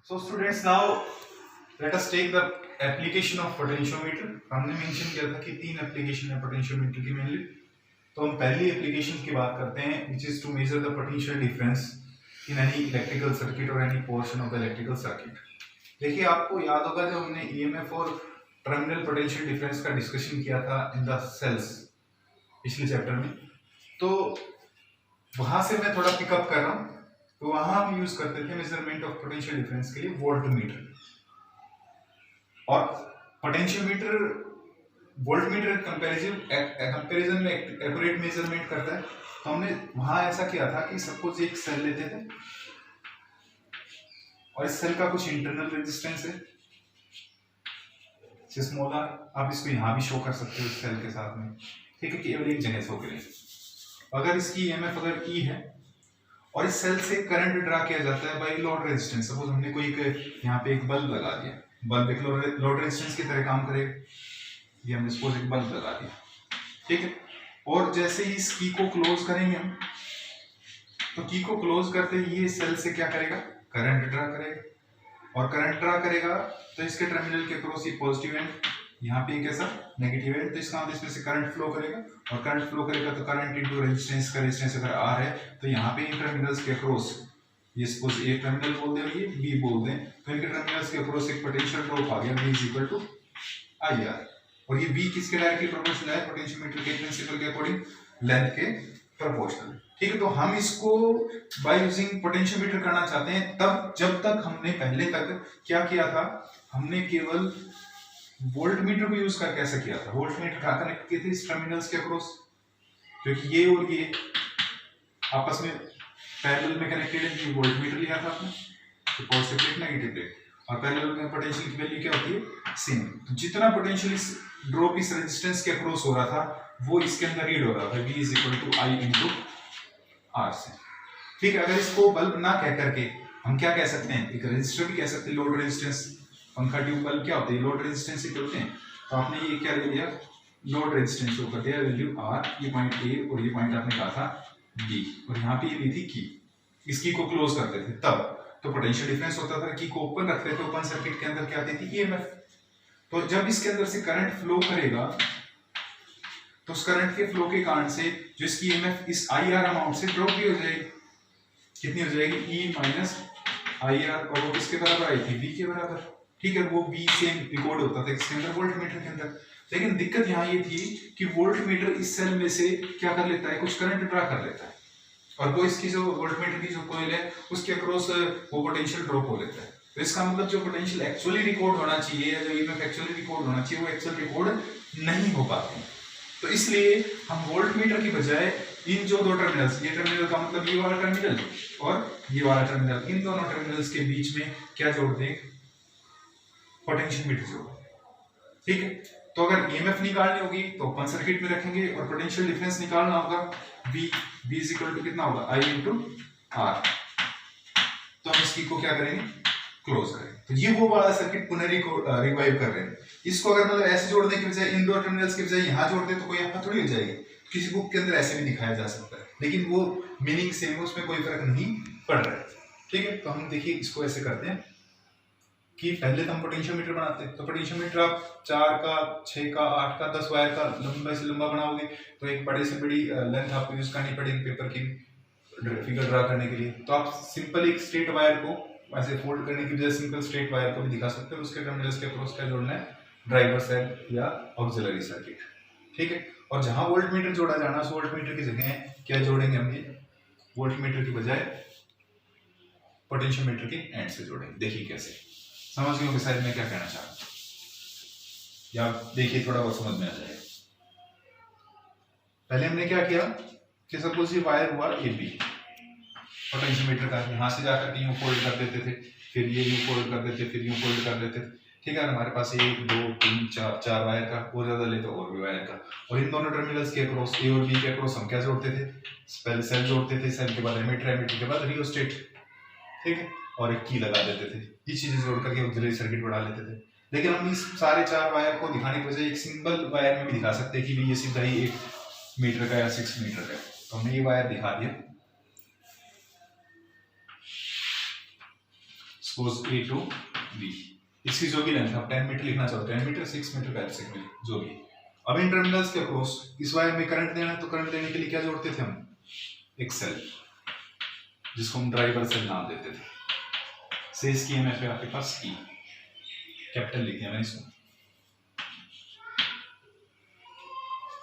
So students, now let us take the application of potentiometer. हमने mention किया था कि तीन एप्लीकेशन है पोटेंशियोमीटर की मेनली। तो हम पहली एप्लीकेशन की बात करते हैं which is to measure the potential difference in any electrical circuit or any portion of the electrical circuit. देखिए आपको याद होगा जब हमने EMF और टर्मिनल पोटेंशियल डिफरेंस का डिस्कशन किया था इन द सेल्स पिछले चैप्टर में, तो वहां से मैं थोड़ा पिकअप कर रहा हूँ। तो वहां हम यूज करते थे मेजरमेंट ऑफ पोटेंशियल डिफरेंस के लिए वोल्टमीटर, और पोटेंशियोमीटर वोल्टमीटर कंपैरिजन में एक्यूरेट मेजरमेंट करता है। तो हमने वहां ऐसा किया था कि सपोज एक सेल लेते थे और इस सेल का कुछ इंटरनल रेजिस्टेंस है स्मॉल आर, आप इसको यहां भी शो कर सकते हो इस सेल के साथ में, ठीक है, केवल एक जगह शो करें। अगर इसकी ईएमएफ अगर ई है और इस सेल से करंट ड्रा किया जाता है बाय लोड रेजिस्टेंस, सपोज हमने कोई यहाँ पे एक बल्ब लगा दिया, बल्ब एक लोड रेजिस्टेंस की तरह काम करेगा, ये हमने सपोज एक बल्ब लगा दिया, ठीक है। और जैसे ही इस की को क्लोज करेंगे हम, तो की को क्लोज करते ही ये सेल से क्या करेगा, करंट ड्रा करेगा, और करंट ड्रा करेगा तो इसके टर्मिनल के अक्रॉस ये पॉजिटिव एंड यहाँ पे कैसा नेगेटिव एंड, तो इसका मतलब इसमें से करंट फ्लो करेगा, और करंट फ्लो करेगा तो करंट इनटू रेजिस्टेंस का रेजिस्टेंस अगर आर है तो यहाँ पे इन टर्मिनल्स के अक्रॉस, ये सपोज ए टर्मिनल बोल दे और ये बी बोल दें, तो इनके टर्मिनल्स के अक्रॉस एक पोटेंशियल ड्रॉप आ गया V is equal to I R, और ये V किसके डायरेक्टली प्रोपोर्शनल है, पोटेंशियोमीटर के प्रिंसिपल के अकॉर्डिंग लेंथ के प्रोपोर्शनल, ठीक है। तो हम इसको बाय यूजिंग पोटेंशियोमीटर करना चाहते हैं तब जब तक हमने पहले तक क्या किया था, हमने केवल वोल्टमीटर को यूज करके ऐसा किया था। वोल्टमीटर का कनेक्ट किए थे इस टर्मिनल्स के अक्रॉस, क्योंकि ये और ये आपस में पैरेलल में कनेक्टेड है, ये वोल्टमीटर लिया था आपने, तो पॉजिटिव प्लेट नेगेटिव प्लेट, और पैरेलल में पोटेंशियल की वैल्यू क्या होती है, सेम। तो जितना पोटेंशियल इस ड्रॉप इस रेजिस्टेंस के अक्रॉस हो रहा था वो इसके अंदर रीड हो रहा था, V is equal to I into R से, ठीक है। अगर इसको बल्ब ना कह करके हम क्या कह सकते हैं, एक रेजिस्टर भी कह सकते हैं, लोड रेजिस्टेंस, पंखा ट्यूब बल्ब क्या होते हैं, लोड रेजिस्टेंस से होते हैं। तो आपने ये क्या ले लिया, लोड रेजिस्टेंस शो कर दिया, वैल्यू R, ये पॉइंट A और ये पॉइंट आपने कहा था B, और यहाँ पे ये ली थी की, इसकी को क्लोज करते थे तब तो पोटेंशियल डिफरेंस होता था, की को ओपन रखते थे, ओपन सर्किट के अंदर क्या आती थी, ईएमएफ। तो जब इसके अंदर से करंट फ्लो करेगा तो उस करंट के फ्लो के कारण से जो इसकी ईएमएफ इस IR अमाउंट से ड्रॉप भी हो जाएगी, कितनी हो जाएगी, E माइनस IR, और वो किसके बराबर आई थी, V के बराबर, ठीक है। वो V सेम रिकॉर्ड होता था किसके अंदर, वोल्टमीटर के अंदर। लेकिन दिक्कत यहाँ ये थी कि वोल्टमीटर इस सेल में से क्या कर लेता है, कुछ करंट ड्रा कर लेता है, और वो इसकी जो वोल्टमीटर की जो कॉइल है उसके अक्रॉस वो पोटेंशियल ड्रॉप हो लेता है। तो इसका मतलब जो पोटेंशियल एक्चुअली रिकॉर्ड होना चाहिए या जो ईएमएफ एक्चुअली रिकॉर्ड होना चाहिए वो एक्चुअल रिकॉर्ड नहीं हो पाते। तो इसलिए हम वोल्टमीटर की बजाय इन जो दो टर्मिनल्स, ये टर्मिनल का मतलब ये वाला टर्मिनल और ये वाला टर्मिनल, इन दोनों टर्मिनल्स के बीच में क्या जोड़ दें, पोटेंशियोमीटर जोड़, ठीक है। तो अगर ईएमएफ निकालनी होगी तो ओपन सर्किट में रखेंगे, और पोटेंशियल डिफरेंस निकालना होगा V इज इक्वल टू कितना होगा, I इंटू आर, तो हम इसकी को क्या करेंगे, क्लोज करेंगे। तो ये वो वाला सर्किट पुनः रिवाइव कर रहे हैं। इसको अगर मतलब ऐसे जोड़ने के बजाय इन दो टर्मिनल्स के बजाय यहाँ जोड़ दे तो कोई यहाँ थोड़ी हो जाएगी, किसी बुक के अंदर ऐसे भी दिखाया जा सकता है, लेकिन वो मीनिंग सेम है, उसमें कोई फर्क नहीं पड़ रहा है, ठीक है। तो हम देखिए इसको ऐसे करते हैं कि पहले तो हम पोटेंशियोमीटर बनाते हैं। तो पोटेंशियोमीटर आप 4 का, 6 का, 8 का, 10 वायर का लंबे से लंबा बनाओगे तो एक बड़े से बड़ी लेंथ आपको यूज करनी पड़ेगी पेपर की फिगर ड्रा करने के लिए। तो आप सिंपल एक स्ट्रेट वायर को ऐसे फोल्ड करने की बजाय सिंपल स्ट्रेट वायर को भी दिखा सकते हो, उसके टर्मिनल्स के अक्रॉस क्या जोड़ना है, ड्राइवर साइड या ऑक्सिलरी सर्किट, ठीक है। और जहां वोल्टमीटर जोड़ा जाना उस वोल्टमीटर की जगह क्या जोड़ेंगे हम, ये वोल्टमीटर की बजाय पोटेंशियोमीटर के एंड से जोड़ेंगे। देखिए कैसे, समझ गए शायद मैं क्या कहना चाह रहा हूं, या देखिए थोड़ा बहुत समझ में आ जाएगा। पहले हमने क्या किया कि सपोज ये वायर हुआ AB पोटेंशियोमीटर का, यहाँ से जाकर के यूं फोल्ड कर देते थे, फिर ये यूं फोल्ड कर देते, फिर यूं फोल्ड कर देते, ठीक है। हमारे पास 1 2 3 4 वायर का, और ज्यादा ले तो और भी वायर का, और इन दोनों टर्मिनल्स के अक्रॉस A और B के अक्रॉस हम क्या जोड़ते थे, पहले सेल जोड़ते थे, सेल के बाद एमीटर, एमीटर के बाद रियोस्टेट, ठीक है, और एक की लगा देते थे। ये चीजें जोड़ करके ऑक्सिलरी सर्किट बढ़ा लेते थे। लेकिन हम इस सारे 4 वायर को दिखाने के बजाय एक सिंगल वायर में भी दिखा सकते हैं कि ये सीधा ही 1 मीटर का या 6 मीटर का। तो हमने ये वायर दिखा दिया। सपोज ए टू बी, इसकी जो भी लेंथ, आप 10 मीटर लिखना चाहो 10 मीटर, 6 मीटर 5 सेकंड जो भी। अब इन टर्मिनल्स के अक्रॉस इस वायर में करंट देना है, तो करंट देने के लिए क्या जोड़ते थे हम, एक सेल, जिसको हम ड्राइवर सेल नाम देते थे। से इसकी एमएफ है आपके पास ई, कैपिटल लिख दिया मैंने इसको।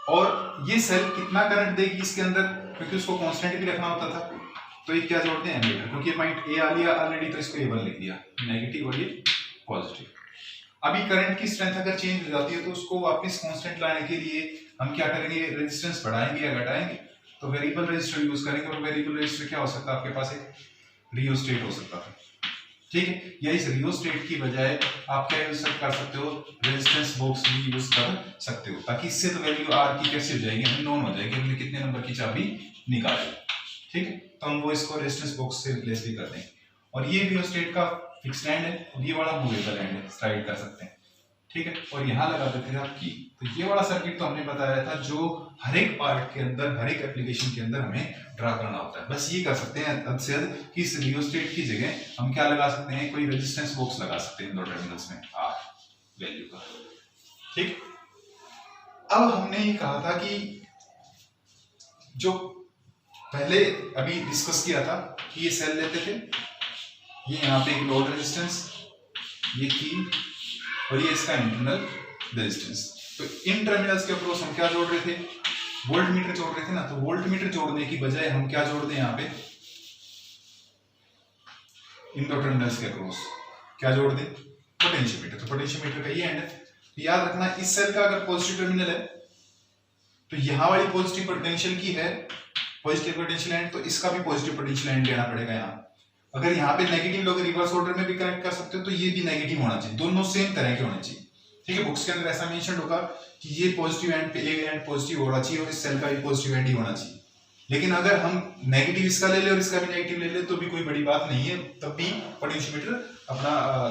और ये सेल कितना करंट देगी इसके अंदर, क्योंकि उसको कांस्टेंट भी रखना होता था, तो ये क्या जोड़ते हैं एमीटर, क्योंकि ये पॉइंट ए आ लिया ऑलरेडी, तो इसको A1 लिख दिया, नेगेटिव और ये पॉजिटिव। अभी करंट की स्ट्रेंथ अगर चेंज हो जाती है तो उसको वापस कांस्टेंट लाने के लिए हम क्या करेंगे, रेजिस्टेंस बढ़ाएंगे या घटाएंगे, तो वेरिएबल रेजिस्टर यूज करेंगे। और वेरिएबल रेजिस्टर क्या हो सकता है आपके पास, एक रियोस्टेट हो सकता है, ठीक है। या इस रियोस्टेट की बजाय आप क्या यूज कर सकते हो, रेजिस्टेंस बॉक्स भी यूज कर सकते हो, ताकि इससे तो वैल्यू आर की कैसे हो जाएगी, हमें नोन हो जाएगी, हमने कितने नंबर की चाबी निकाली, ठीक है। तो हम वो इसको रेजिस्टेंस बॉक्स से रिप्लेस भी कर देंगे। और ये रियोस्टेट का फिक्स्ड एंड है, और ये वाला मूवेबल एंड है, स्लाइड कर सकते हैं, ठीक है। और यहाँ लगा देते थे आप की। तो ये वाला सर्किट तो हमने बताया था, जो हर एक पार्ट के अंदर, हर एक एप्लीकेशन के अंदर हमें ड्रा करना होता है। बस ये कर सकते हैं अधिक से अधिक कि इस रियोस्टेट की जगह हम क्या लगा सकते हैं, कोई रेजिस्टेंस बॉक्स लगा सकते हैं इन दो टर्मिनल्स में आर वैल्यू का, ठीक। अब हमने ये कहा था कि जो पहले अभी डिस्कस किया था कि ये सेल लेते थे, ये यहाँ पे एक लोड रेजिस्टेंस, ये की, और ये इसका इंटरनल रेजिस्टेंस। तो इन टर्मिनल्स के अक्रॉस हम क्या जोड़ रहे थे, वोल्ट मीटर जोड़ रहे थे ना। तो वोल्ट मीटर जोड़ने की बजाय हम क्या जोड़ दें यहाँ पे, इन दो टर्मिनल्स के अक्रॉस क्या जोड़ दें, पोटेंशियोमीटर। तो पोटेंशियोमीटर का ये एंड है। तो याद रखना, इस सेल का अगर पॉजिटिव टर्मिनल है तो यहाँ वाली पॉजिटिव पोटेंशियल की है पॉजिटिव पोटेंशियल एंड, तो इसका भी पॉजिटिव पोटेंशियल एंड लेना पड़ेगा यहाँ। अगर यहाँ पे नेगेटिव लोग रिवर्स ऑर्डर में भी कनेक्ट कर सकते हो, तो ये भी नेगेटिव होना चाहिए, दोनों सेम तरह के होने चाहिए, ठीक है। बुक्स के अंदर ऐसा मेंशन होगा कि ये पॉजिटिव एंड पे ए एंड पॉजिटिव होना चाहिए और इस सेल का भी पॉजिटिव एंड ही होना चाहिए। लेकिन अगर हम नेगेटिव इसका ले ले और इसका भी नेगेटिव ले ले तो भी कोई बड़ी बात नहीं है, तब भी पोटेंशियोमीटर अपना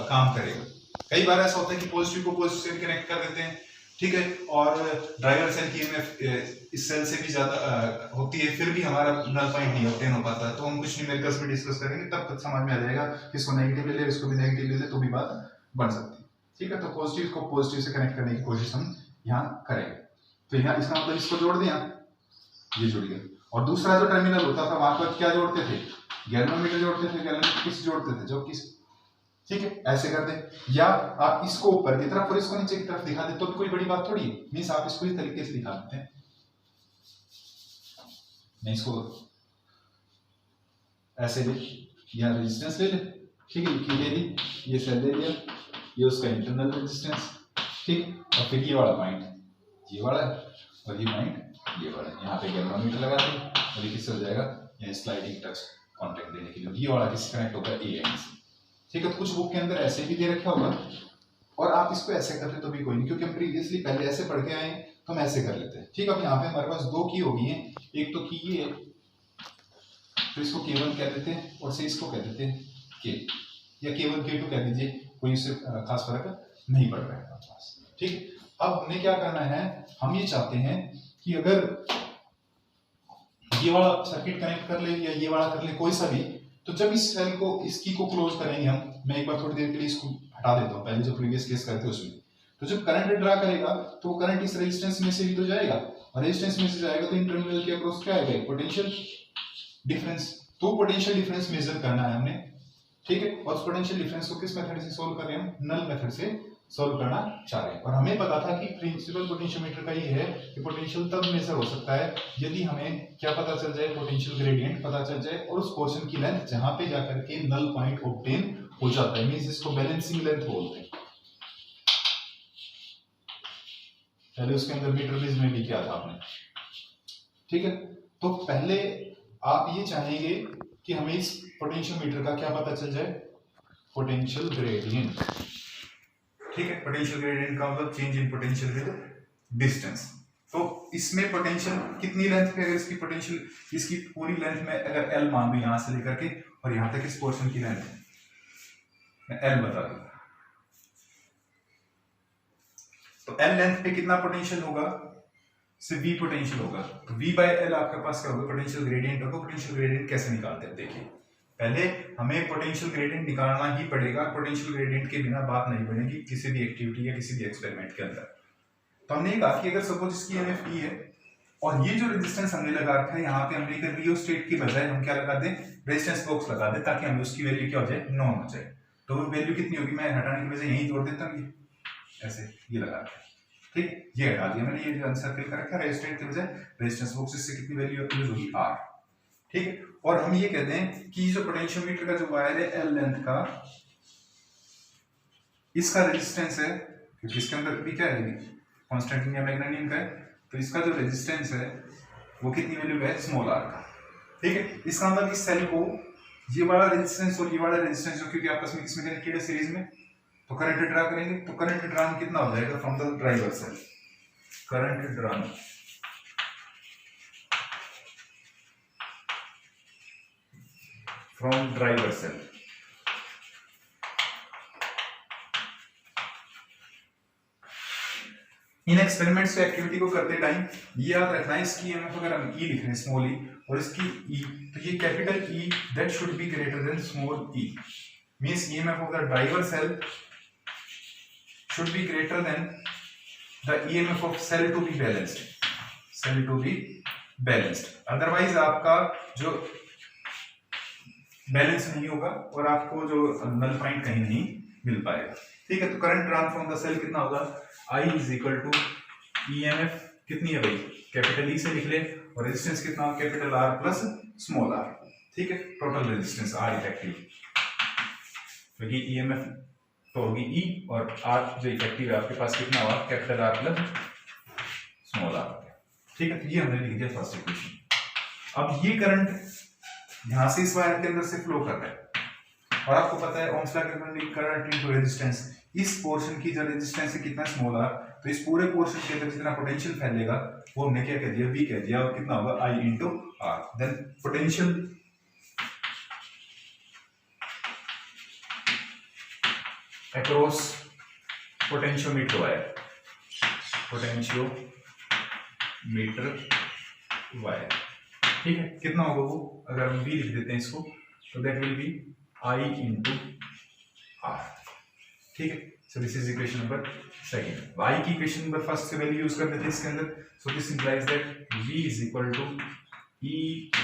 काम करेगा। कई बार ऐसा होता है कि पॉजिटिव को पॉजिटिव से कनेक्ट कर देते हैं, ठीक है, और ड्राइवर सेल की ईएमएफ इस सेल से भी ज्यादा होती है, फिर भी हमारा नल पॉइंट नहीं ऑब्टेन हो पाता है। तो हम कुछ न्यूमेरिकल्स में डिस्कस करेंगे, तब तक समझ में आ जाएगा कि इसको नेगेटिव ले ले, इसको भी नेगेटिव ले ले, तो भी बात बन सकती है, ठीक है। तो पॉजिटिव को पॉजिटिव से कनेक्ट करने की कोशिश हम यहाँ करेंगे। तो यहाँ इसका मतलब इसको जोड़ दें, ये जुड़ गया। और दूसरा जो टर्मिनल होता था वहां पर क्या जोड़ते थे, गैल्वेनोमीटर जोड़ते थे, गैल्वेनोमीटर किस जोड़ते थे, जो किस, ठीक है, ऐसे कर दें। या आप इसको ऊपर की तरफ और इसको नीचे की तरफ दिखा दें, तो भी कोई बड़ी बात थोड़ी है। मींस आप इसको इस तरीके से दिखा देते हैं, मैं इसको ऐसे ले, या रेजिस्टेंस ले ले, ठीक है, ये ले ली, ये सेल ले लिया, ये उसका इंटरनल रेजिस्टेंस, ठीक। और फिर ये वाला पॉइंट, ये वाला है, और ये पॉइंट ये वाला है। यहाँ पे गैल्वेनोमीटर लगा दें, और ये किससे हो जाएगा, ये स्लाइडिंग टच कॉन्टैक्ट देने के लिए, ये वाला किससे कनेक्ट होगा, ए एंड से, ठीक है। तो कुछ बुक के अंदर ऐसे भी दे रखा होगा, और आप इसको ऐसे करते तो भी कोई नहीं, क्योंकि हम प्रीवियसली पहले ऐसे पढ़ के आए हैं, तो हम ऐसे कर लेते हैं, ठीक। अब यहाँ पे हमारे पास दो की होगी हैं, एक तो की ये है, तो इसको K1 कह देते हैं, और से इसको कह देते हैं K, या K1 K2 कह दीजिए, कोई इससे खास फर्क नहीं पड़ रहा है हमारे पास, ठीक। अब हमें क्या करना है, हम ये चाहते हैं कि अगर ये वाला सर्किट कनेक्ट कर ले या ये वाला कर ले, कोई सा भी, तो जब इस सेल को, इस की को क्लोज करेंगे हम, मैं एक बार थोड़ी देर के लिए इसको हटा देता हूँ, पहले जो प्रीवियस केस करते उसमें, तो जब करंट ड्रा करेगा तो वो करंट इस रेजिस्टेंस में से भी तो जाएगा, और रेजिस्टेंस में से जाएगा तो इन टर्मिनल के अक्रॉस क्या आएगा, पोटेंशियल डिफरेंस। तो पोटेंशियल डिफरेंस मेजर करना है हमने, ठीक है। और उस पोटेंशियल डिफरेंस को किस मेथड से सोल्व कर रहे हैं हम, नल मेथड से सोल्व करना चाह रहे हैं। और हमें पता था कि प्रिंसिपल पोटेंशियोमीटर का ये है कि पोटेंशियल तब मेजर हो सकता है यदि हमें क्या पता चल जाए, पोटेंशियल ग्रेडियंट पता चल जाए, और उस पोर्शन की लेंथ जहां पे जाकर के नल पॉइंट ऑब्टेन हो जाता है, मींस इसको बैलेंसिंग लेंथ बोलते हैं। पहले उसके अंदर मीटर बेस में भी किया था आपने, ठीक है। तो पहले आप ये चाहेंगे कि हमें इस पोटेंशियोमीटर का क्या पता चल जाए, पोटेंशियल ग्रेडियंट, ठीक है। पोटेंशियल ग्रेडियंट का मतलब change in potential with distance. तो इसमें पोटेंशियल कितनी लेंथ पे, अगर इसकी पोटेंशियल, इसकी पूरी लेंथ में अगर एल मान लूं यहां से लेकर के और यहां तक इस पोर्शन की लेंथ मैं एल बता दूं, तो एल लेंथ पे कितना पोटेंशियल होगा, से v पोटेंशियल होगा। तो v बाय एल आपके पास क्या होगा, पोटेंशियल ग्रेडियंट होगा। पोटेंशियल ग्रेडियंट कैसे निकालते हैं देखिए, पहले हमें पोटेंशियल ग्रेडियंट निकालना ही पड़ेगा, पोटेंशियल ग्रेडियंट के बिना बात नहीं बनेगी किसी भी एक्टिविटी या किसी भी एक्सपेरिमेंट के अंदर। तो हमने कहा कि अगर सपोज इसकी एमएफ ई है और ये जो रेजिस्टेंस हमने लगा रखा है यहाँ पे हमने कर रियोस्टेट की बजाय हम क्या लगा दें, रेजिस्टेंस बॉक्स लगा दें, ताकि हमें उसकी वैल्यू क्या हो जाए, नॉन हो जाए। तो वो वैल्यू कितनी होगी, मैं हटाने की बजाय यहीं जोड़ देता हूँ, ऐसे ये लगा रखा है, ठीक, ये हटा दिया मैंने, ये जो अनसर्किल कर रखा है रेजिस्टेंस की बजाय रेजिस्टेंस बॉक्स, इससे कितनी वैल्यू यूज होगी, आर, ठीक है। और हम ये कहते हैं कि जो पोटेंशियोमीटर का जो वायर है एल लेंथ का, इसका रेजिस्टेंस है, क्योंकि इसके अंदर भी क्या है, कांस्टेंट या मैग्नेटिक का है, तो इसका जो रेजिस्टेंस है वो कितनी वैल्यू है, स्मॉल आर का, ठीक है। इसका मतलब इस सेल को ये वाला रेजिस्टेंस और ये वाला रेजिस्टेंस जो क्योंकि आपस में किसमें कनेक्टेड है, सीरीज में, तो करंट ड्रा करेंगे, तो करंट ड्रान कितना हो जाएगा from the driver cell, current drawn from driver cell, इन एक्सपेरिमेंट्स एक्टिविटी को करते टाइम ये याद रखना है, इसकी एमएफ अगर हम ई लिख रहे हैं स्मॉल ई और इसकी ई, तो ये capital E that should be greater than small E, means EMF of the driver cell should be greater than the EMF of cell to be balanced, cell to be balanced, otherwise आपका जो balance नहीं होगा और आपको जो null point कहीं नहीं मिल पाएगा, ठीक है। तो current drawn from the cell कितना होगा, I is equal to EMF कितनी है भाई, कैपिटल ई से लिख ले, और रेजिस्टेंस कितना होगा, capital R plus small R, ठीक है, टोटल रेजिस्टेंस आर इफेक्टिव, क्योंकि EMF तो होगी ई और आर जो इफेक्टिव है आपके पास कितना होगा, capital R plus small R, ठीक है। तो ये हमने लिख दिया फर्स्ट इक्वेशन। अब ये करंट यहां से इस वायर के अंदर से फ्लो कर रहा है और आपको पता है ओम्स लॉ के अकॉर्डिंग करंट इनटू रेजिस्टेंस, इस पोर्शन की जो रेजिस्टेंस है कितना, स्मॉल आर, तो इस पूरे पोर्शन के अंदर जितना पोटेंशियल फैलेगा वो हमने क्या कह दिया, वी कह दिया, और कितना होगा, I into R, then potential across potentiometer wire, potentiometer wire, ठीक है, कितना होगा वो, अगर हम v लिख देते हैं इसको, तो that will be I into R, ठीक है। So this is equation number second. y की इक्वेशन नंबर फर्स्ट से वैल्यू यूज कर देते हैं इसके अंदर, so this implies that v is equal to e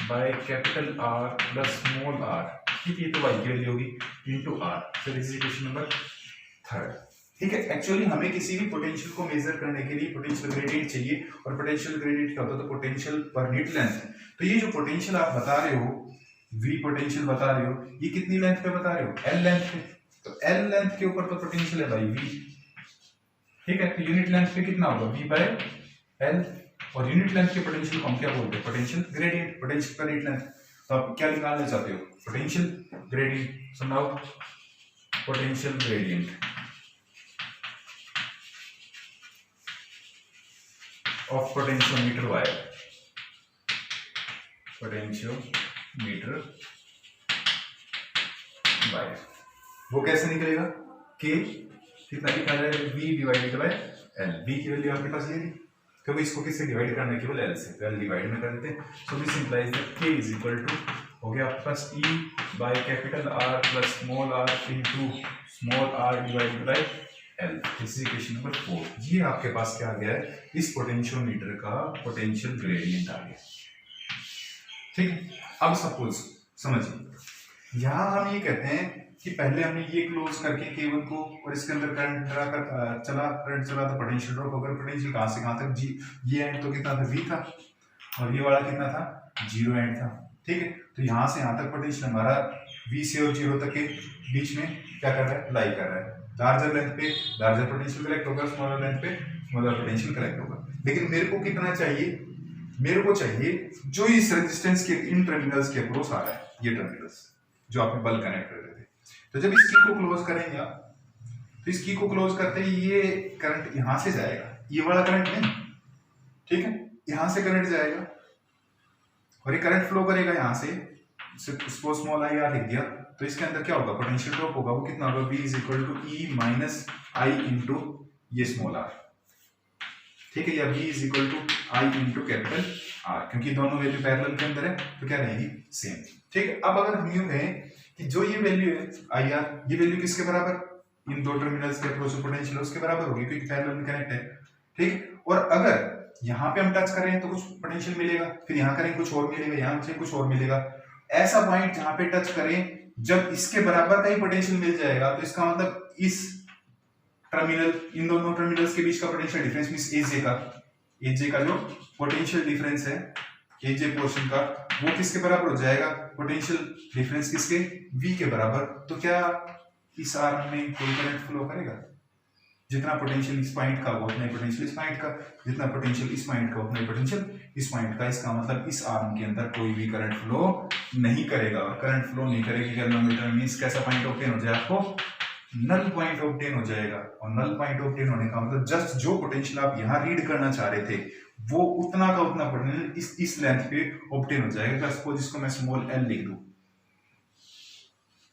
by capital R plus small r, ठीक है, तो y की वैल्यू होगी into r, so this is equation number third, ठीक है। एक्चुअली हमें किसी भी पोटेंशियल को मेजर करने के लिए पोटेंशियल ग्रेडियंट चाहिए, और पोटेंशियल ग्रेडियंट क्या होता है, तो पोटेंशियल पर यूनिट लेंथ। तो ये जो पोटेंशियल आप बता रहे हो, v पोटेंशियल बता रहे हो, ये कितनी लेंथ पे बता रहे हो, l लेंथ पे, तो l लेंथ के ऊपर तो पोटेंशियल है भाई v, ठीक है। तो यूनिट लेंथ पे कितना होगा, v बाय l, और यूनिट लेंथ के पोटेंशियल को हम क्या बोलते हैं, potential gradient, potential per unit length. तो आप क्या निकालना चाहते हो, potential gradient, so now potential gradient of potentiometer wire, potentiometer wire, वो कैसे निकलेगा, k कितना लिखा जाएगा, v divided by l, v की वैल्यू आपके पास ये थी, क्योंकि इसको किससे डिवाइड करना है, केवल l से, तो l डिवाइड में कर देते हैं, so this implies that k is equal to हो गया आपके पास e by capital R plus small r into small r divided by L, this is equation number 4। ये आपके पास क्या आ गया है, इस पोटेंशियोमीटर का पोटेंशियल ग्रेडियंट आ गया, ठीक है। अब सपोज समझिए, यहां हम ये कहते हैं कि पहले हमने ये क्लोज करके केबल को और इसके अंदर करंट ड्रा कर करंट चला तो पोटेंशियल ड्रॉप होगा, पोटेंशियल कहां से कहां तक, जी ये एंड तो कितना था, v था, और ये वाला कितना था, 0 एंड था, ठीक है। तो यहां से यहां तक पोटेंशियल हमारा v से और 0 तक के बीच में क्या कर रहा है, लाई कर रहा है, लार्जर लेंथ पे लार्जर पोटेंशियल कलेक्ट होगा, स्मॉलर लेंथ पे स्मॉलर पोटेंशियल कलेक्ट होगा। लेकिन मेरे को कितना चाहिए, मेरे को चाहिए जो इस रेजिस्टेंस के इन टर्मिनल्स के अक्रॉस आ रहा है, ये टर्मिनल्स जो आपने बल्ब कनेक्ट कर रहे थे। तो जब इसकी को क्लोज करेंगे आप, तो इसकी को क्लोज करते ही ये करंट यहां से जाएगा, ये वाला करंट नहीं, ठीक है, यहां से करंट जाएगा और ये करंट फ्लो करेगा यहां से, सपोज स्मॉल आई आर लिख दिया, तो इसके अंदर क्या होगा, पोटेंशियल ड्रॉप होगा, वो कितना होगा, v is equal to E minus I into ये स्मॉल आर, ठीक है, या V is equal to I into capital R, क्योंकि दोनों वैल्यू पैरेलल के अंदर है तो क्या रहेगी, सेम। ठीक है, अब अगर हम यूं कहें कि जो ये वैल्यू है IR, ये वैल्यू किसके बराबर, इन दो टर्मिनल्स के अक्रॉस पोटेंशियल उसके बराबर होगी क्योंकि पैरेलल में कनेक्ट है। ठीक, और अगर यहाँ पे हम टच करें तो कुछ पोटेंशियल मिलेगा, फिर यहाँ करें कुछ और मिलेगा, यहाँ करें कुछ और मिलेगा। ऐसा पॉइंट जहां पे टच करें जब इसके बराबर का ही पोटेंशियल मिल जाएगा तो इसका मतलब इस टर्मिनल, इन दोनों टर्मिनल्स के बीच का पोटेंशियल डिफरेंस मींस एजे का जो पोटेंशियल डिफरेंस है एजे पोर्शन का, वो किसके बराबर हो जाएगा, पोटेंशियल डिफरेंस किसके, V के बराबर। तो क्या इस आर्म में कोई करंट फ्लो करेगा, जितना पोटेंशियल इस पॉइंट का वो उतना ही पोटेंशियल इस पॉइंट का, जितना पोटेंशियल इस पॉइंट का उतना ही पोटेंशियल इस पॉइंट का। इसका मतलब इस आर्म के अंदर कोई भी करंट फ्लो नहीं करेगा, और करंट फ्लो नहीं करेगी गैल्वेनोमीटर मींस कैसा पॉइंट ऑब्टेन हो जाएगा, आपको नल पॉइंट ऑब्टेन हो जाएगा। और नल पॉइंट ऑब्टेन होने का मतलब जस्ट जो पोटेंशियल आप यहाँ रीड करना चाह रहे थे वो उतना का उतना पोटेंशियल इस लेंथ पे ऑब्टेन हो जाएगा। सपोज इसको मैं स्मॉल l लिख दूं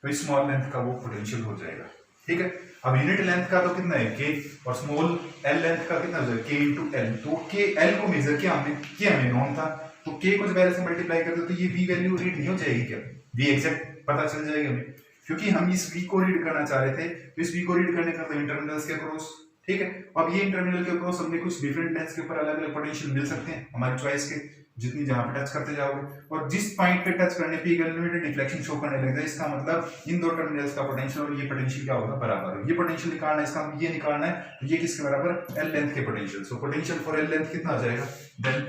तो इस स्मॉल लेंथ का वो पोटेंशियल हो जाएगा। ठीक है, अब यूनिट लेंथ का तो कितना है k, और स्मॉल l लेंथ का कितना हो जाएगा k इंटू l। तो k l को मेजर किया हमने, k हमें नॉन था तो k को जब l से मल्टीप्लाई कर दो तो ये v वैल्यू रीड नहीं हो जाएगी क्या, v एग्जैक्ट पता चल जाएगा हमें, क्योंकि हम इस v को रीड करना चाह रहे थे। तो इस v को रीड करने का मतलब टर्मिनल्स के अक्रॉस। ठीक है, अब ये टर्मिनल के अक्रॉस हमने कुछ डिफरेंट लेंथ्स के ऊपर अलग अलग पोटेंशियल मिल सकते हैं हमारी चॉइस के, जितनी जहां पे टच करते जाओगे, और जिस पॉइंट पे टच करने पे गैल्वेनोमीटर डिफ्लेक्शन शो करने लगता है, इसका मतलब इन दो टर्मिनल्स का पोटेंशियल और ये पोटेंशियल क्या होगा, बराबर है। ये पोटेंशियल निकालना है, इसका ये निकालना है तो ये किसके बराबर, l लेंथ के potential. So potential for l length कितना आ जाएगा, then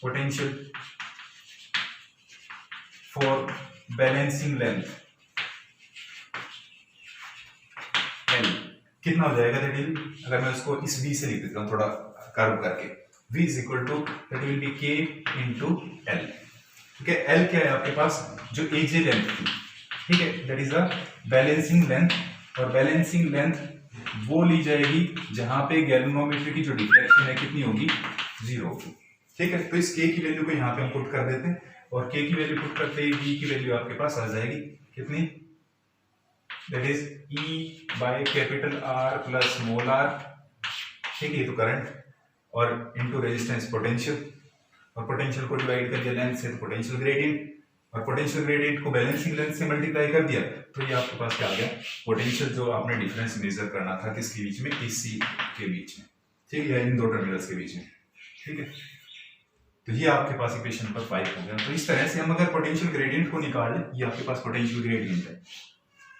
potential for balancing length l कितना हो जाएगा, दैट इज, अगर मैं उसको इस v से लिख देता हूं थोड़ा कर्व करके, v is equal to that will be k into l। ठीक है, l क्या है आपके पास, जो एजे लेंथ थी। ठीक है, that is a balancing length, और बैलेंसिंग लेंथ वो ली जाएगी जहां पे गैल्वेनोमीटर की जो डिफ्लेक्शन है कितनी होगी, 0 होगी। ठीक है, तो इस k की वैल्यू को यहाँ पे हम पुट कर देते हैं, और k की वैल्यू पुट करते ही v की वैल्यू आपके पास आ जाएगी कितनी, that is E by capital R plus small r। ठीक है, ये तो करंट, और इनटू रेजिस्टेंस पोटेंशियल, और पोटेंशियल को डिवाइड कर दिया लेंथ से तो पोटेंशियल ग्रेडियंट, और पोटेंशियल ग्रेडियंट को बैलेंसिंग लेंथ से मल्टीप्लाई कर दिया तो ये आपके पास क्या आ गया, पोटेंशियल जो आपने डिफरेंस मेजर करना था किसके बीच में, AC के बीच में। ठीक है, या इन दो टर्मिनल्स के बीच में। ठीक है, तो ये आपके पास इक्वेशन नंबर 5 हो गया। तो इस तरह से हम अगर पोटेंशियल ग्रेडियंट को निकाल लें, ये आपके पास पोटेंशियल ग्रेडियंट है।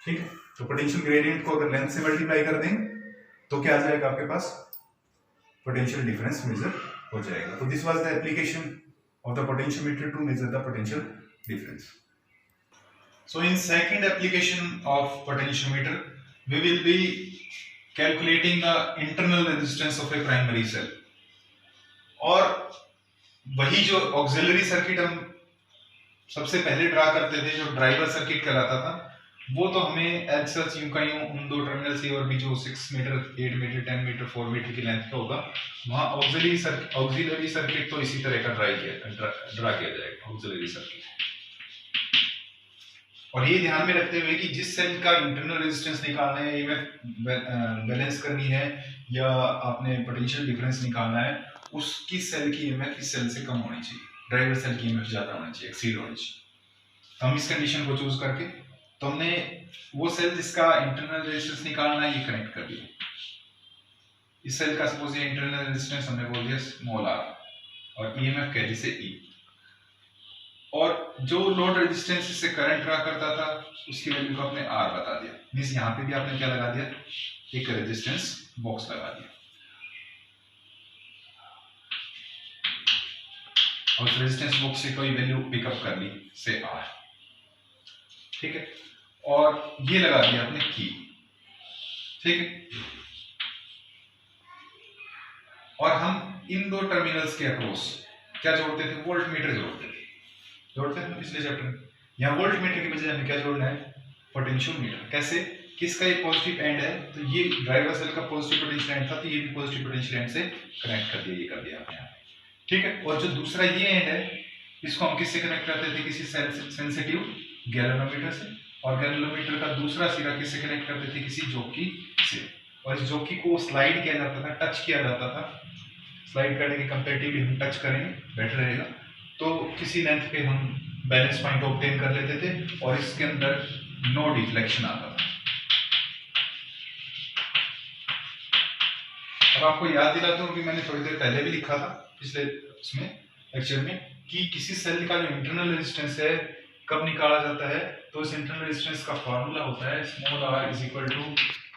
ठीक है, तो पोटेंशियल ग्रेडियंट को अगर लेंथ से मल्टीप्लाई कर दें तो क्या आ जाएगा आपके पास, पोटेंशियल डिफरेंस मेजर हो जाएगा। तो this was the application of the potentiometer to measure the potential difference. So in second application of potentiometer, we will be calculating the internal resistance of a primary cell. और वही जो auxiliary circuit हम सबसे पहले draw करते थे, जो driver circuit कहलाता था, वो तो हमें एज सच यूं का यूं उन दो टर्मिनल से और भी जो 6 मीटर, 8 मीटर, 10 मीटर, 4 मीटर की लेंथ का होगा, वहां ऑक्सिलरी सर्किट तो इसी तरह का ड्रा किया जाएगा, ऑक्सिलरी सर्किट। और ये ध्यान में रखते हुए कि जिस सेल का इंटरनल रेजिस्टेंस निकालना है, ईएमएफ बैलेंस करनी है, या आपने पोटेंशियल डिफरेंस निकालना है, उसकी सेल की ईएमएफ इस सेल से कम होनी चाहिए, ड्राइवर सेल की ईएमएफ ज्यादा होनी चाहिए, एक्सीड होनी चाहिए। तो हम इस कंडीशन को चूज करके तो हमने वो सेल जिसका इंटरनल रेजिस्टेंस निकालना है ये कनेक्ट कर दिया। इस सेल का सपोज ये इंटरनल रेजिस्टेंस हमने बोल दिया स्मॉल r, और ईएमएफ कह जिसे E, और जो लोड रेजिस्टेंस से करंट ड्रा करता था उसकी वैल्यू को आपने R बता दिया। मींस यहाँ पे भी आपने क्या लगा दिया, एक रेजिस्टेंस बॉक्स लगा दिया, और उस रेजिस्टेंस बॉक्स से कोई वैल्यू पिकअप कर ली से R। ठीक है, और ये लगा दिया आपने की। ठीक है, और हम इन दो टर्मिनल्स के अक्रॉस क्या जोड़ते थे, वोल्ट मीटर जोड़ते थे पिछले चैप्टर में। यहाँ वोल्ट मीटर की बजाय हमें क्या जोड़ना है, पोटेंशियोमीटर। कैसे, किसका ये पॉजिटिव एंड है, तो ये ड्राइवर सेल का पॉजिटिव पोटेंशियल एंड था, तो ये भी पॉजिटिव पोटेंशियल एंड से कनेक्ट कर दिया, ये कर दिया आपने। ठीक है, और जो दूसरा ये एंड है इसको हम किससे कनेक्ट करते थे, किसी सेंसिटिव गैल्वेनोमीटर से, और गैल्वेनोमीटर का दूसरा सिरा किससे कनेक्ट करते थे, किसी जॉकी से, और इस जॉकी को स्लाइड किया जाता था, टच किया जाता था स्लाइड करने के कंपेरेटिवली हम टच करेंगे बेटर रहेगा। तो किसी लेंथ पे हम बैलेंस पॉइंट ऑब्टेन कर लेते थे और इसके अंदर नो डिफ्लेक्शन आता था। अब आपको याद दिलाता हूँ कि मैंने थोड़ी देर पहले भी लिखा था पिछले इसमें लेक्चर में कि किसी सेल का जो इंटरनल रेजिस्टेंस है कब निकाला जाता है, तो इस इंटरनल रेजिस्टेंस का फार्मूला होता है small r is equal to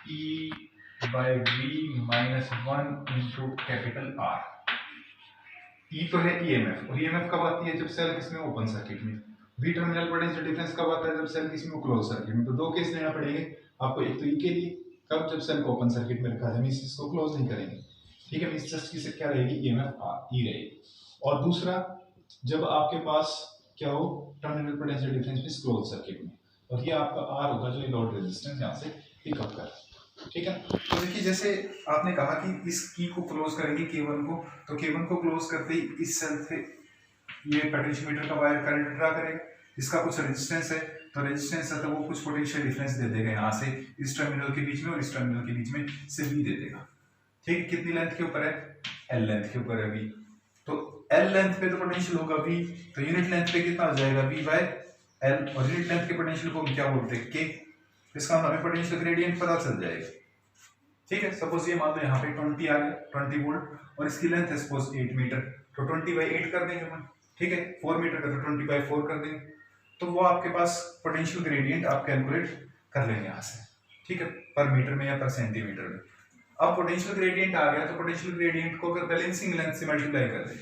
E by V minus 1 into capital R। E तो है EMF, और EMF कब आती है जब सेल किसमें ओपन सर्किट में। V टर्मिनल पोटेंशियल डिफरेंस कब आता है जब सेल किसमें क्लोज सर्किट में। तो दो केस लेना पड़ेंगे आपको, एक तो E के लिए कब जब सेल को ओपन सर्किट में रखा है, मींस इसको क्लोज नहीं करेंगे, ठीक है, मींस जस्ट किसे क्या रहेगी EMF E रहेगी। और दूसरा जब आपके पास क्या हो टर्मिनल पोटेंशियल डिफरेंस में क्लोज सर्किट में, और ये आपका R होगा जो लोड रेजिस्टेंस यहाँ से पिकअप कर, ठीक है। तो देखिए जैसे आपने कहा कि इस की को क्लोज करेंगे K1 को, तो K1 को क्लोज करते ही इस सेल से ये पोटेंशियोमीटर का वायर करंट ड्रा करेगा, इसका कुछ रेजिस्टेंस है, तो रेजिस्टेंस है तो वो कुछ पोटेंशियल डिफरेंस दे देगा यहाँ से इस टर्मिनल के बीच में और इस टर्मिनल के बीच में से V दे देगा, ठीक है। कितनी लेंथ के ऊपर है, L लेंथ के ऊपर है V, तो L लेंथ पे तो पोटेंशियल होगा V, तो यूनिट लेंथ पे कितना हो जाएगा V बाय L, और यूनिट लेंथ के पोटेंशियल को हम क्या बोलते हैं K, इसका हमें पोटेंशियल ग्रेडियंट पता चल जाएगा, ठीक है। सपोज ये मान लो यहाँ पे 20 आ गया 20 वोल्ट और इसकी लेंथ है सपोज 8 मीटर, तो 20 बाई 8 कर देंगे हम, ठीक है। 4 मीटर का तो 20 बाई 4 कर देंगे, तो वो आपके पास पोटेंशियल ग्रेडियंट आप कैलकुलेट कर लेंगे यहाँ से, ठीक है, पर मीटर में या पर सेंटीमीटर में। अब पोटेंशियल ग्रेडियंट आ गया तो पोटेंशियल ग्रेडियंट को अगर बैलेंसिंग लेंथ से मल्टीप्लाई कर दें,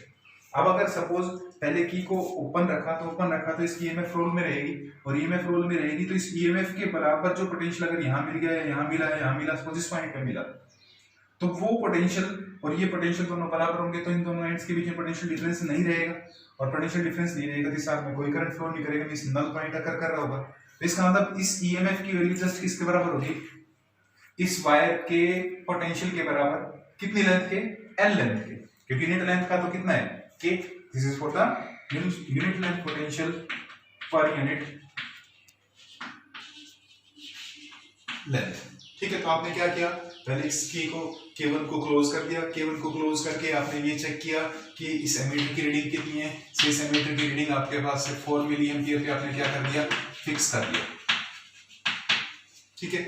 अब अगर सपोज पहले की को ओपन रखा तो इसकी ईएमएफ रोल में रहेगी, और ईएमएफ रोल में रहेगी तो इस ईएमएफ के बराबर जो पोटेंशियल अगर यहाँ मिल गया या यहाँ मिला है, यहाँ मिला, सपोज इस पॉइंट पे मिला, तो वो पोटेंशियल और ये पोटेंशियल दोनों बराबर होंगे, तो इन दोनों एंड्स के बीच में पोटेंशियल डिफरेंस नहीं रहेगा, और पोटेंशियल डिफरेंस नहीं रहेगा तो इस में कोई करंट फ्लो नहीं करेगा, इस नल पॉइंट अकर कर रहा होगा। तो इसका मतलब इस ईएमएफ की वैल्यू जस्ट किसके बराबर होगी, इस वायर के पोटेंशियल के बराबर, कितनी लेंथ के, L लेंथ के, क्योंकि यूनिट लेंथ का तो कितना है K, this is for the unit length potential per unit length, ठीक है। तो आपने क्या किया, पहले इस की को K1 को क्लोज कर दिया, K1 को क्लोज करके आपने ये चेक किया कि इस एमीटर की रीडिंग कितनी है, इस एमीटर की रीडिंग आपके पास 4 मिली एम्पियर पे आपने क्या कर दिया, फिक्स कर दिया, ठीक है।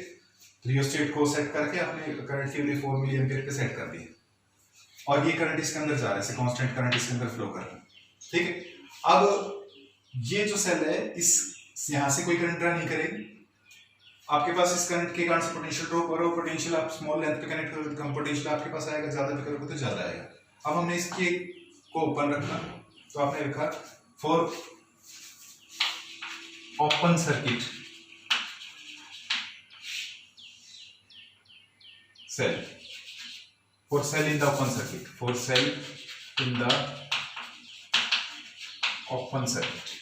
रियोस्टेट को सेट करके आपने करंट की वैल्यू 4 मिली एम्पियर पे सेट कर दी, और ये करंट इसके अंदर जा रहा है, कांस्टेंट करंट इसके अंदर फ्लो कर रहा है, ठीक है। अब ये जो सेल है इस यहां से कोई करंट ड्रा नहीं करेगी, आपके पास इस करंट के कारण से पोटेंशियल ड्रॉप हो रहा है, पोटेंशियल आप स्मॉल लेंथ पे कनेक्ट करोगे कम पोटेंशियल आपके पास आएगा, ज्यादा पे करोगे तो ज्यादा आएगा। अब हमने इसके को ओपन रखा, तो आपने लिखा for open circuit cell, for cell in the open circuit, for cell in the open circuit,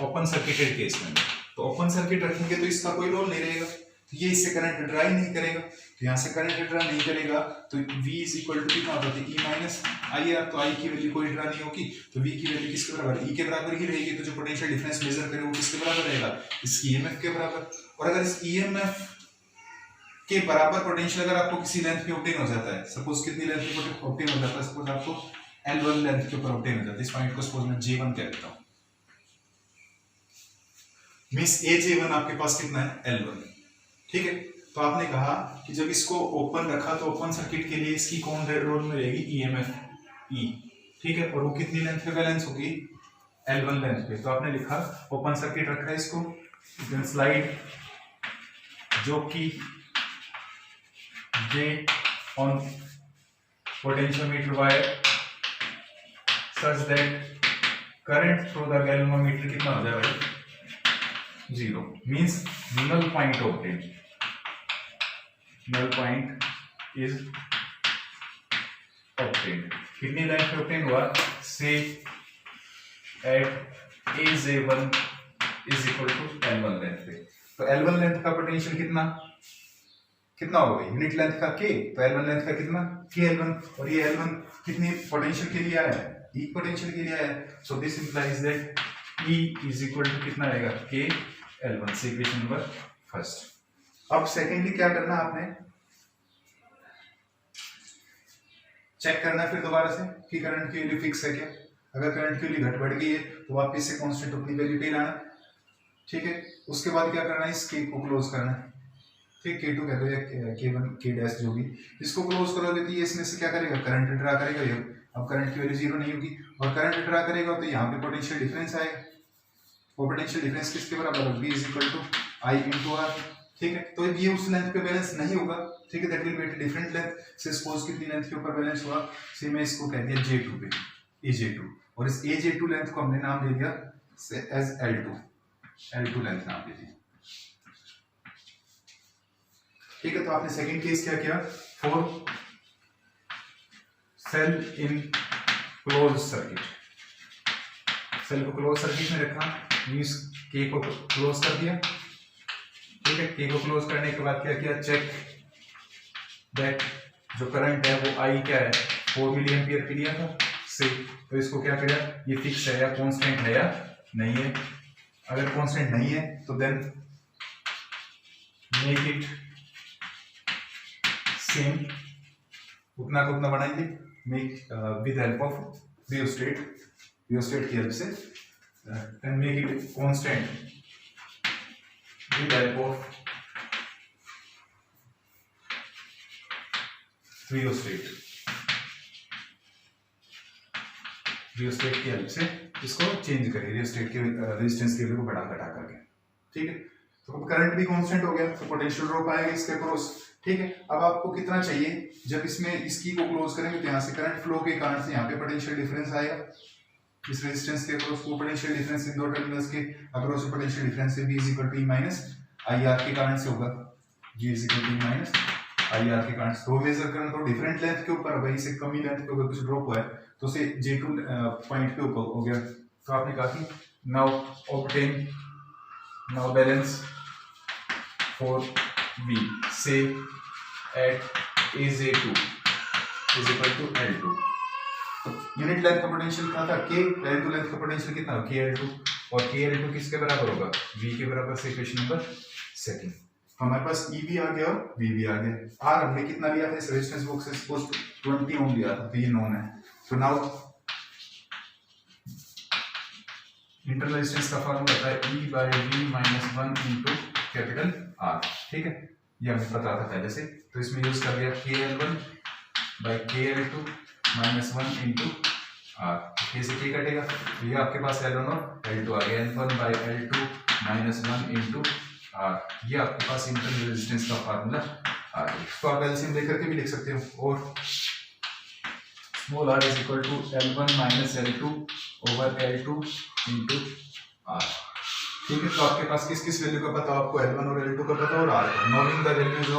open circuited case में, तो ओपन सर्किट रखेंगे तो इसका कोई रोल नहीं रहेगा, तो ये इससे करंट ड्रा ही नहीं करेगा, तो यहाँ से करंट ड्रा नहीं करेगा तो V इज इक्वल टू कितना होता है E माइनस आई, तो आई की वैल्यू कोई ड्रा नहीं होगी, तो V की वैल्यू किसके बराबर, E के बराबर ही रहेगी, तो जो पोटेंशियल डिफरेंस मेजर करे वो किसके बराबर रहेगा, इसकी EMF के बराबर। और अगर इस EMF के बराबर पोटेंशियल अगर आपको किसी लेंथ पे ऑब्टेन हो जाता है, सपोज कितनी लेंथ पे ऑब्टेन हो जाता है, सपोज आपको L1 लेंथ के ऊपर ऑब्टेन हो जाता है, इस पॉइंट को सपोज मैं J1 कह देता हूं, मींस AJ1 आपके पास कितना है L1, ठीक है। तो आपने कहा कि जब इसको ओपन रखा तो ओपन सर्किट के लिए इसकी कौन रोल में रहेगी, EMF E, ठीक है, और वो कितनी लेंथ पे बैलेंस होगी, L1 लेंथ पे। तो आपने लिखा ओपन सर्किट रखा है इसको, देन स्लाइड जो कि J on potentiometer wire such that current through the galvanometer कितना हो जाएगा भाई, 0, means null point obtained, null point is obtained। कितनी लाइन पे obtained हुआ, say at AJ1 is equal to L1 length पे, तो L1 लेंथ का पोटेंशियल कितना होगा, यूनिट लेंथ का K, तो L1 लेंथ का कितना KL1, और ये L1 कितनी पोटेंशियल के लिए आया है, E पोटेंशियल के लिए आया है, so this implies that E is equal to कितना आएगा KL1, से इक्वेशन नंबर फर्स्ट। अब सेकेंडली क्या करना आपने, चेक करना है फिर दोबारा से कि करंट की वैल्यू फिक्स है क्या। अगर करंट की वैल्यू घट बढ़ गई है तो वापस से कांस्टेंट अपनी वैल्यू पे लाना, ठीक है। उसके बाद क्या करना है, इस के को क्लोज करना है, ठीक, K2 कह दो या K1 K डैश जो भी, इसको क्लोज करोगे तो ये इसमें से क्या करेगा, करंट ड्रा करेगा। ये अब करंट की वैल्यू जीरो नहीं होगी और करंट ड्रा करेगा तो यहाँ पे पोटेंशियल डिफरेंस आएगा। वो पोटेंशियल डिफरेंस किसके बराबर है, V is equal to I into R, ठीक है। तो ये उस लेंथ पे बैलेंस नहीं होगा, ठीक है, that will B at different length. से सपोज कितनी लेंथ के ऊपर बैलेंस हुआ, से मैं इसको कह दिया J2 पे, AJ2, और इस AJ2 लेंथ को हमने नाम दे दिया एज L2 लेंथ नाम दे दिया, ठीक है। तो आपने सेकंड केस क्या किया, for cell in close circuit, cell को क्लोज सर्किट में रखा, मींस के को क्लोज कर दिया, ठीक है। के को क्लोज करने के बाद क्या किया, चेक दैट जो करंट है वो आई क्या है, 4 मिली एम्पियर के लिया था से, तो इसको क्या किया, ये फिक्स है या कांस्टेंट है या नहीं है। अगर कांस्टेंट नहीं है तो देन मेक इट सेम, उतना को उतना बनाएंगे, make with help of rheostat की हेल्प से, then make it constant with help of rheostat की हेल्प से इसको चेंज करिए, रियोस्टेट के रेजिस्टेंस की वैल्यू को बढ़ा घटा करके, ठीक है। तो अब करंट भी कांस्टेंट हो गया तो पोटेंशियल ड्रॉप आएगा इसके अक्रॉस, ठीक है। अब आपको कितना चाहिए, जब इसमें इसकी को क्लोज करेंगे तो यहाँ से करंट फ्लो के कारण से यहाँ पे पोटेंशियल डिफरेंस आएगा, इस रेजिस्टेंस के अक्रॉस वो पोटेंशियल डिफरेंस इन दो टर्मिनल्स के अक्रॉस पोटेंशियल डिफरेंस से V is equal to E minus IR के कारण से होगा, G is equal to E minus IR के कारण से। तो मेजर करना तो डिफरेंट लेंथ के ऊपर, भाई से कमी लेंथ के ऊपर कुछ ड्रॉप हुआ है तो से J2 पॉइंट के ऊपर हो गया। तो आपने कहा कि नाउ बैलेंस फॉर V से at AJ2 is equal to L2। Unit length का पोटेंशियल कितना था, K, L2 लेंथ का पोटेंशियल कितना हो, KL2, और KL2 किसके बराबर होगा, V के बराबर से इक्वेशन नंबर सेकंड। हमारे पास E भी आ गया और V भी आ गया। R हमने कितना लिया था इस रेजिस्टेंस बॉक्स से, सपोज 20 ओम लिया था, तो ये नोन है। तो नाउ इंटरनल रेजिस्टेंस का फार्मूला होता है E/V - 1 into कैपिटल R, ठीक है, ये हमें पता था पहले से। तो इसमें यूज कर दिया KL1/KL2 - 1 into R, K से K कटेगा तो ये आपके पास L1 और L2 आ गया, L1/L2 - 1 into R, ये आपके पास इंटरनल रेजिस्टेंस का फार्मूला आ गया। तो आप एलसीएम लेकर के भी लिख सकते हो, और small r is equal to L1 - L2 over L2 into R, ठीक है। तो आपके पास किस किस वैल्यू का पता, आपको L1 और L2 का पता और R का। Knowing the values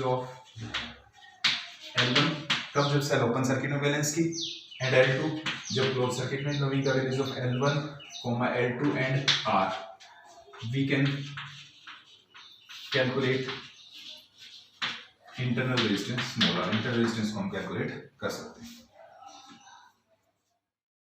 of L1 तब जब सेल ओपन सर्किट में बैलेंस की, एंड L2 जब क्लोज सर्किट में। Knowing the values of L1, L2 and R, we can calculate internal resistance small r, internal resistance को हम calculate कर सकते हैं।